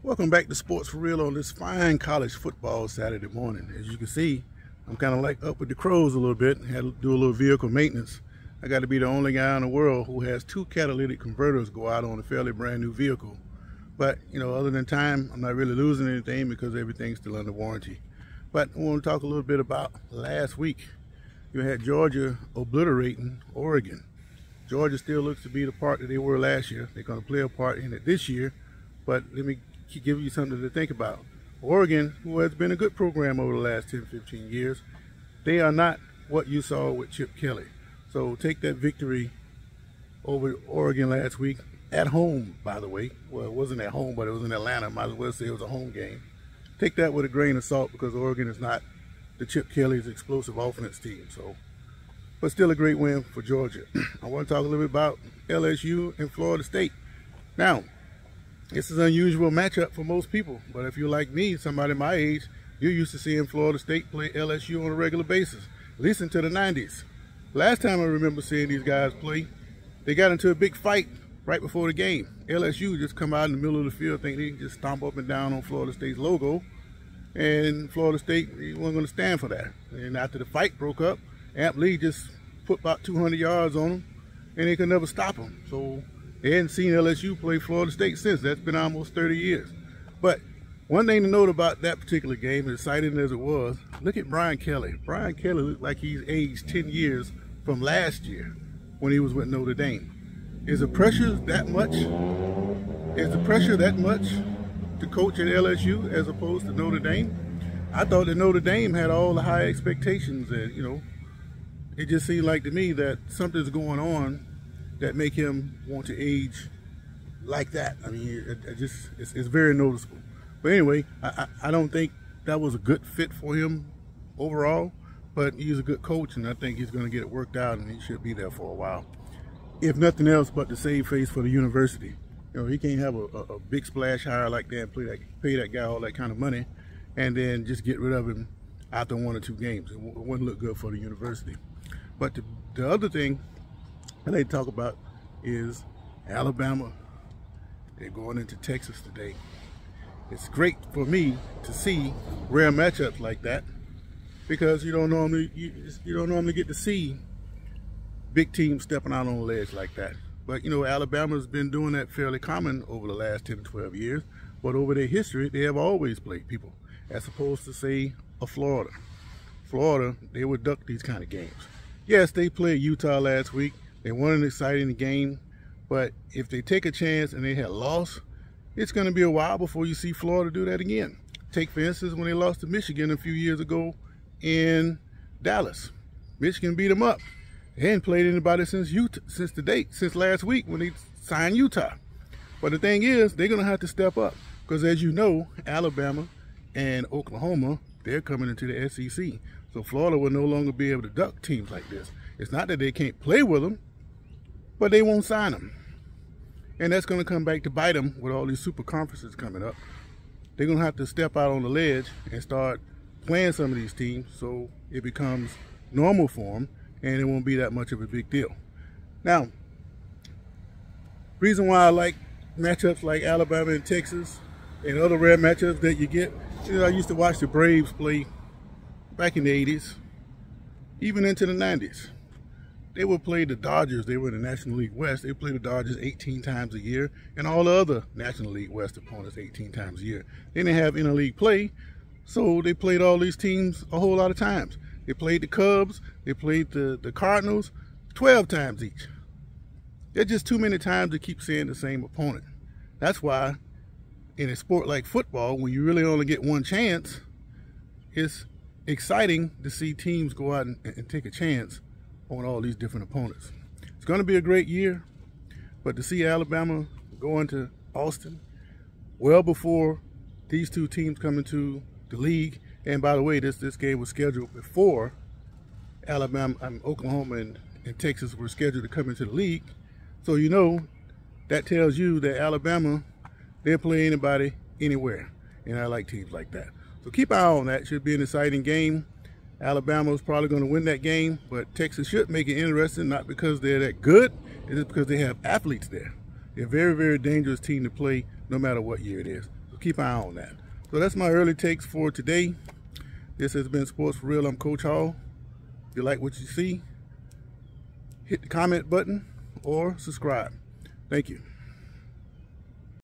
Welcome back to Sports for Real on this fine college football Saturday morning. As you can see, I'm kind of like up with the crows a little bit. Had to do a little vehicle maintenance. I got to be the only guy in the world who has 2 catalytic converters go out on a fairly brand new vehicle. But, other than time, I'm not really losing anything because everything's still under warranty. But I want to talk a little bit about last week. You had Georgia obliterating Oregon. Georgia still looks to be the part that they were last year. They're going to play a part in it this year. But let me give you something to think about. Oregon, who has been a good program over the last 10, 15 years, they are not what you saw with Chip Kelly. So take that victory over Oregon last week, at home, by the way. Well, it wasn't at home, but it was in Atlanta. Might as well say it was a home game. Take that with a grain of salt because Oregon is not the Chip Kelly's explosive offense team. But still a great win for Georgia. I want to talk a little bit about LSU and Florida State. Now, this is an unusual matchup for most people, but if you're like me, somebody my age, you're used to seeing Florida State play LSU on a regular basis, at least into the 90s. Last time I remember seeing these guys play, they got into a big fight right before the game. LSU just come out in the middle of the field, think they can just stomp up and down on Florida State's logo, and Florida State, they weren't going to stand for that. And after the fight broke up, Amp Lee just put about 200 yards on them, and they could never stop them. So they hadn't seen LSU play Florida State since. That's been almost 30 years. But one thing to note about that particular game, as exciting as it was, look at Brian Kelly. Brian Kelly looked like he's aged 10 years from last year when he was with Notre Dame. Is the pressure that much? Is the pressure that much to coach at LSU as opposed to Notre Dame? I thought that Notre Dame had all the high expectations and, it just seemed like to me that something's going on that make him want to age like that. I mean, it's very noticeable. But anyway, I don't think that was a good fit for him overall, but he's a good coach, and I think he's going to get it worked out, and he should be there for a while. If nothing else but to save face for the university. He can't have a big splash hire like that and pay that guy all that kind of money and then just get rid of him after 1 or 2 games. It wouldn't look good for the university. But the other thing that they talk about is Alabama. They're going into Texas today. It's great for me to see rare matchups like that because you don't normally get to see big teams stepping out on the ledge like that. But Alabama's been doing that fairly common over the last 10 to 12 years. But over their history, they have always played people, as opposed to say a Florida. Florida, they would duck these kind of games. Yes, they played Utah last week. They won an exciting game, but if they take a chance and they had lost, it's going to be a while before you see Florida do that again. Take, for instance, when they lost to Michigan a few years ago in Dallas. Michigan beat them up. They hadn't played anybody since last week when they signed Utah. But the thing is, they're going to have to step up because, as you know, Alabama and Oklahoma, they're coming into the SEC. So Florida will no longer be able to duck teams like this. It's not that they can't play with them, but they won't sign them. And that's going to come back to bite them with all these super conferences coming up. They're going to have to step out on the ledge and start playing some of these teams so it becomes normal for them and it won't be that much of a big deal. Now, reason why I like matchups like Alabama and Texas and other rare matchups that you get, I used to watch the Braves play back in the 80s, even into the 90s. They would play the Dodgers. They were in the National League West. They played the Dodgers 18 times a year and all the other National League West opponents 18 times a year. They didn't have interleague play, so they played all these teams a whole lot of times. They played the Cubs. They played the Cardinals 12 times each. There's just too many times to keep seeing the same opponent. That's why in a sport like football, when you really only get one chance, it's exciting to see teams go out and take a chance on all these different opponents. It's going to be a great year, but to see Alabama go into Austin well before these 2 teams come into the league, and by the way, this game was scheduled before Oklahoma and Texas were scheduled to come into the league, so that tells you that Alabama, they'll play anybody anywhere, and I like teams like that. So keep an eye on that. It should be an exciting game. Alabama is probably going to win that game, but Texas should make it interesting, not because they're that good, it's just because they have athletes there. They're a very, very dangerous team to play no matter what year it is. So keep an eye on that. So that's my early takes for today. This has been Sports for Real. I'm Coach Hall. If you like what you see, hit the comment button or subscribe. Thank you.